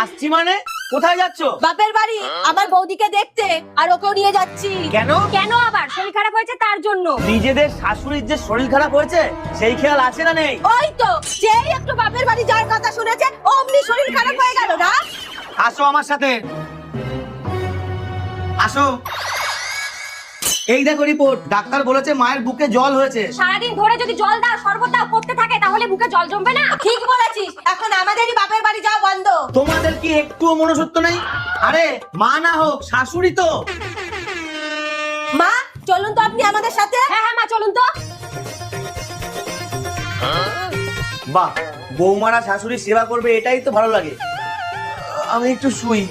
আসছি মানে? কোথায় যাচ্ছ? বাপের বাড়ি আমার বৌদিকে দেখতে, আর ওকেও নিয়ে যাচ্ছি। কেন? কেন আবার? শরীর খারাপ হয়েছে তার জন্য। নিজেদের শাশুড়ির যে শরীর খারাপ হয়েছে সেই খেয়াল আছে না নেই? ওই তো, যেই একটু বাপের বাড়ি যাওয়ার কথা শুনেছে অমনি শরীর খারাপ হয়ে গেল না। আসো আমার সাথে, আসো। এই দেখো রিপোর্ট, ডাক্তার বলেছে মায়ের বুকে জল হয়েছে। সারাদিন ধরে যদি জল দাও শরবত দাও করতে থাকে তাহলে বুকে জল জমবে না? ঠিক বলেছিস, এখন আমাদেরই বাপের বাড়ি যাওয়া বন্ধ। তোমাদের কি একটুও মনুষ্যত্ব নেই? আরে মা না হোক শাশুড়ি তো। মা চলুন তো আপনি আমাদের সাথে। হ্যাঁ হ্যাঁ মা চলুন তো। বাহ, বৌমারা শাশুড়ির সেবা করবে এটাই তো ভালো লাগে। আমি একটু শুই।